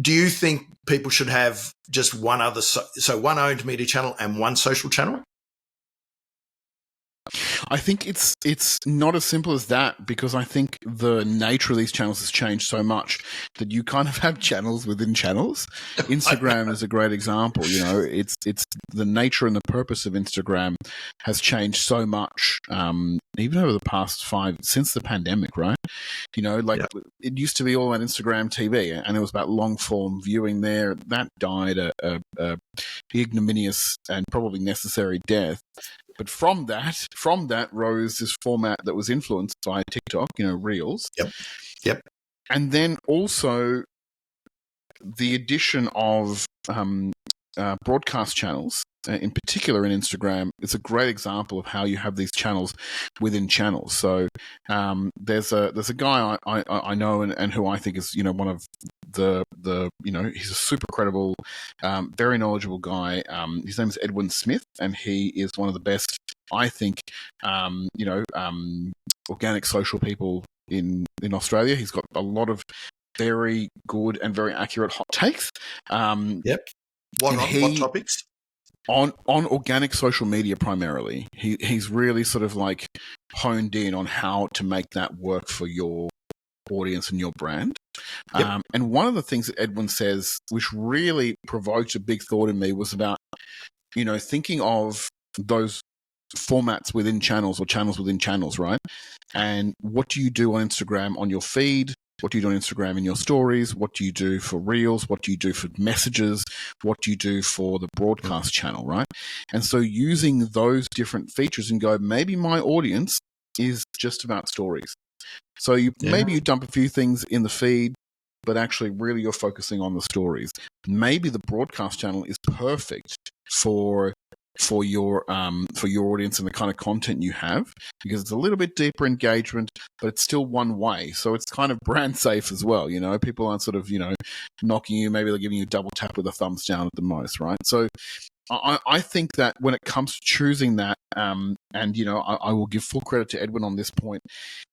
do you think people should have just one other, so one owned media channel and one social channel? I think it's not as simple as that, because I think the nature of these channels has changed so much that you kind of have channels within channels. Instagram is a great example. It's the nature and the purpose of Instagram has changed so much, even over the past since the pandemic, right? It used to be all about Instagram TV, and it was about long form viewing there. That died a ignominious and probably necessary death. But from that rose this format that was influenced by TikTok, Reels. Yep. And then also the addition of broadcast channels, in particular in Instagram, is a great example of how you have these channels within channels. So there's a guy I know and who I think is one of the he's a super credible, very knowledgeable guy. His name is Edwin Smith, and he is one of the best, I think, organic social people in Australia. He's got a lot of very good and very accurate hot takes. Yep. What topics? On organic social media primarily. He's really sort of like honed in on how to make that work for your audience and your brand. Yep. And one of the things that Edwin says, which really provoked a big thought in me, was about, thinking of those formats within channels or channels within channels, right? And what do you do on Instagram on your feed? What do you do on Instagram in your stories? What do you do for Reels? What do you do for messages? What do you do for the broadcast channel, right? And so using those different features and go, maybe my audience is just about stories. So maybe you dump a few things in the feed, but actually really you're focusing on the stories. Maybe the broadcast channel is perfect for your audience and the kind of content you have, because it's a little bit deeper engagement, but it's still one way. So it's kind of brand safe as well. People aren't sort of, knocking you. Maybe they're giving you a double tap with a thumbs down at the most, right? So I think that when it comes to choosing that, and I will give full credit to Edwin on this point,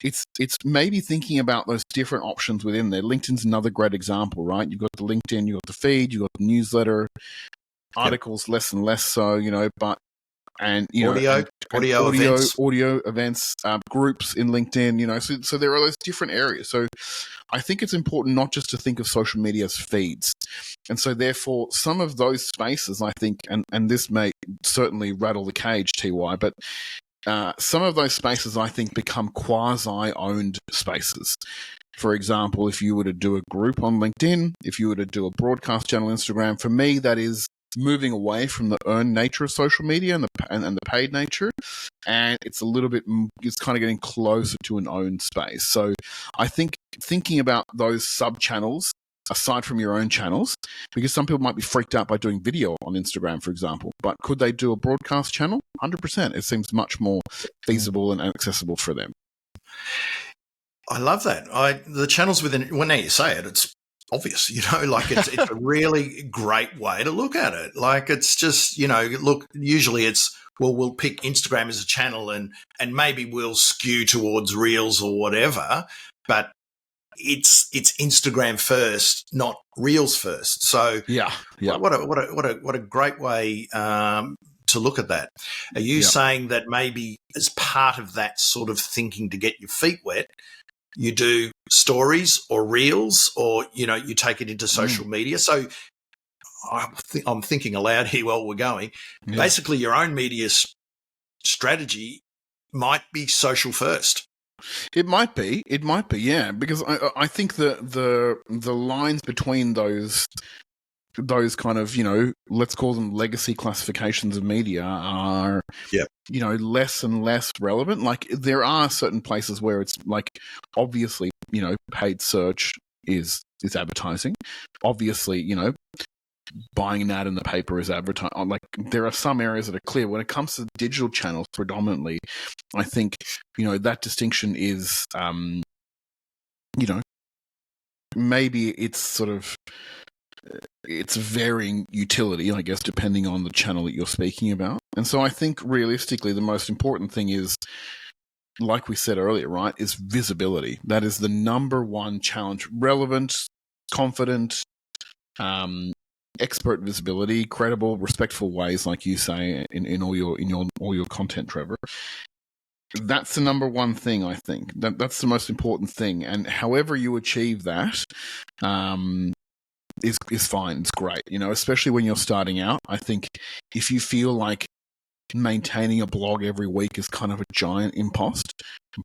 it's maybe thinking about those different options within there. LinkedIn's another great example, right? You've got the LinkedIn, you've got the feed, you've got the newsletter, articles less and less so, but audio events, groups in LinkedIn, so there are those different areas. So I think it's important not just to think of social media as feeds. And so therefore some of those spaces, I think, and this may certainly rattle the cage, TY, but some of those spaces I think become quasi-owned spaces. For example, if you were to do a group on LinkedIn, if you were to do a broadcast channel on Instagram, for me that is moving away from the earned nature of social media and the paid nature, and it's kind of getting closer to an owned space. So I think thinking about those sub channels aside from your own channels, because some people might be freaked out by doing video on Instagram, for example, but could they do a broadcast channel? 100%. It seems much more feasible and accessible for them. I love that. The channels within, well, now you say it, it's obvious, it's a really great way to look at it. Like, it's just, look, usually it's, well, we'll pick Instagram as a channel and maybe we'll skew towards Reels or whatever, but it's Instagram first, not Reels first. So yeah. What a great way to look at that. Are you saying that maybe as part of that sort of thinking to get your feet wet, you do stories or Reels, or you take it into social media? So I'm thinking aloud here while we're going. Yeah. Basically, your own media strategy might be social first. It might be, yeah, because I think the lines between those kind of, let's call them legacy classifications of media are, less and less relevant. Like, there are certain places where it's like, obviously, paid search is advertising. Obviously, buying an ad in the paper is advertising. Like, there are some areas that are clear. When it comes to digital channels predominantly, I think, that distinction is, maybe it's sort of, it's varying utility, I guess, depending on the channel that you're speaking about. And so I think realistically, the most important thing is, like we said earlier, right, is visibility. That is the number one challenge. Relevant, confident, expert visibility, credible, respectful ways, like you say in all your content, Trevor. That's the number one thing, I think. That's the most important thing. And however you achieve that is fine. It's great. Especially when you're starting out. I think if you feel like maintaining a blog every week is kind of a giant impost,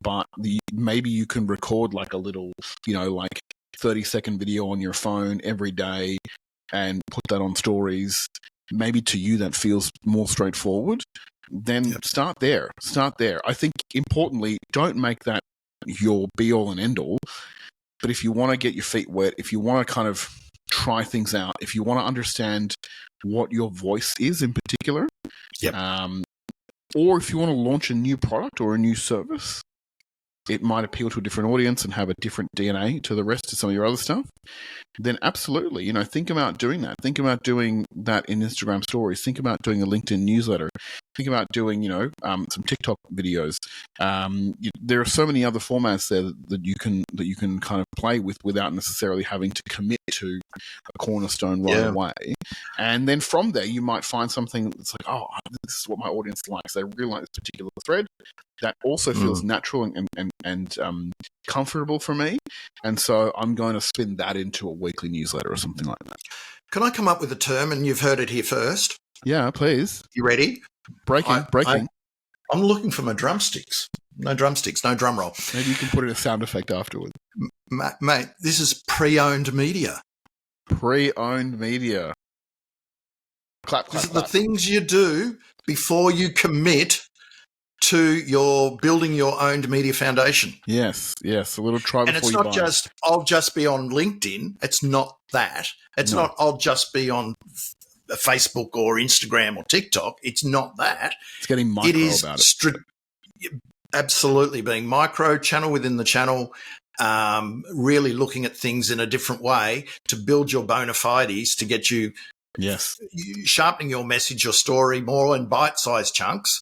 but maybe you can record like a little, 30-second video on your phone every day and put that on stories. Maybe to you that feels more straightforward. Then start there. I think importantly, don't make that your be all and end all. But if you want to get your feet wet, if you want to kind of try things out, if you want to understand what your voice is in particular, or if you want to launch a new product or a new service, it might appeal to a different audience and have a different DNA to the rest of some of your other stuff, then absolutely, think about doing that. Think about doing that in Instagram stories. Think about doing a LinkedIn newsletter. Think about doing, some TikTok videos. There are so many other formats there that you can kind of play with without necessarily having to commit to a cornerstone right away. And then from there, you might find something that's like, oh, this is what my audience likes. They really like this particular thread. That also feels natural and comfortable for me. And so I'm going to spin that into a weekly newsletter or something like that. Can I come up with a term, and you've heard it here first? Yeah, please. You ready? Breaking. I'm looking for my drumsticks. No drumsticks, no drum roll. Maybe you can put in a sound effect afterwards. Mate, this is pre-owned media. Pre-owned media. Clap, clap, These are clap. the things you do before you commit to your building your owned media foundation. Yes. A little try before you buy. And it's not just, I'll just be on LinkedIn. It's not that. It's not, I'll just be on Facebook or Instagram or TikTok. It's not that. It's getting micro about it. Absolutely being micro, channel within the channel, really looking at things in a different way to build your bona fides to get you sharpening your message, your story more in bite-sized chunks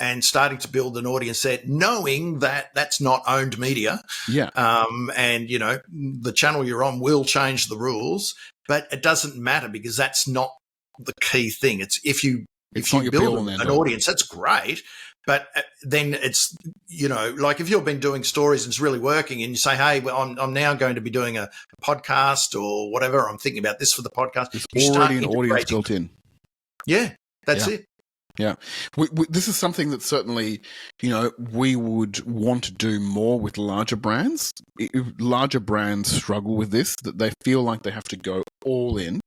and starting to build an audience there, knowing that that's not owned media. Yeah. And, the channel you're on will change the rules, but it doesn't matter because that's not the key thing. It's if you build an audience, that's great. But then it's, like if you've been doing stories and it's really working and you say, hey, well, I'm now going to be doing a podcast or whatever. I'm thinking about this for the podcast. There's already an audience built in. Yeah, that's it. Yeah. This is something that certainly, we would want to do more with larger brands. Larger brands struggle with this, that they feel like they have to go all in.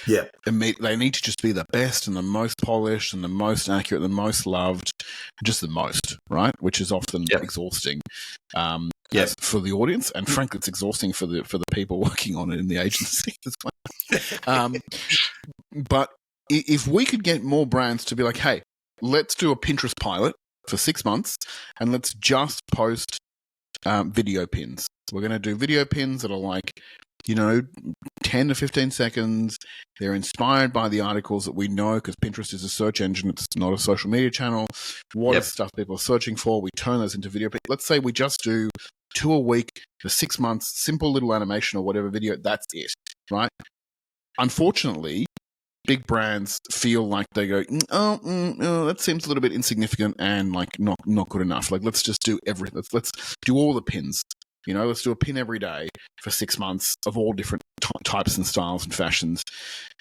Yeah. They need to just be the best and the most polished and the most accurate, and the most loved, just the most, right? Which is often exhausting for the audience. And frankly, it's exhausting for the people working on it in the agency as well. But if we could get more brands to be like, hey, let's do a Pinterest pilot for 6 months and let's just post video pins. We're going to do video pins that are like, 10 to 15 seconds. They're inspired by the articles that we know, because Pinterest is a search engine. It's not a social media channel. What is stuff people are searching for? We turn those into video pins. Let's say we just do 2 a week for 6 months, simple little animation or whatever video. That's it, right? Unfortunately, big brands feel like they go, that seems a little bit insignificant and like not good enough. Like, let's just do everything. Let's do all the pins. Let's do a pin every day for 6 months of all different types and styles and fashions.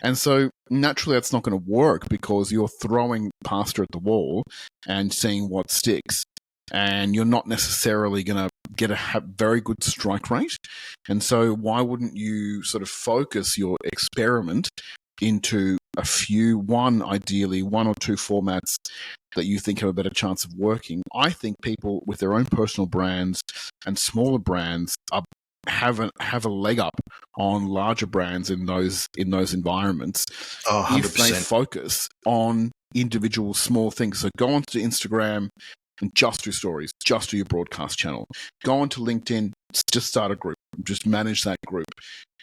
And so naturally that's not going to work, because you're throwing pasta at the wall and seeing what sticks. And you're not necessarily going to get a very good strike rate. And so why wouldn't you sort of focus your experiment into ideally one or two formats that you think have a better chance of working? I think people with their own personal brands and smaller brands have a leg up on larger brands in those environments. Oh, 100%. If they focus on individual small things. So go onto Instagram and just do stories, just do your broadcast channel. Go onto LinkedIn, just start a group, just manage that group.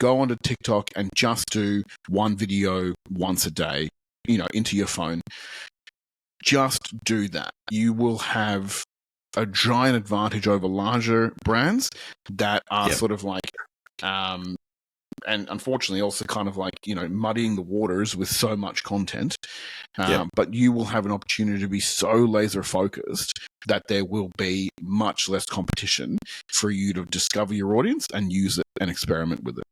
Go onto TikTok and just do one video once a day, into your phone. Just do that. You will have a giant advantage over larger brands that are sort of like and unfortunately also kind of like, muddying the waters with so much content. But you will have an opportunity to be so laser focused that there will be much less competition for you to discover your audience and use it and experiment with it.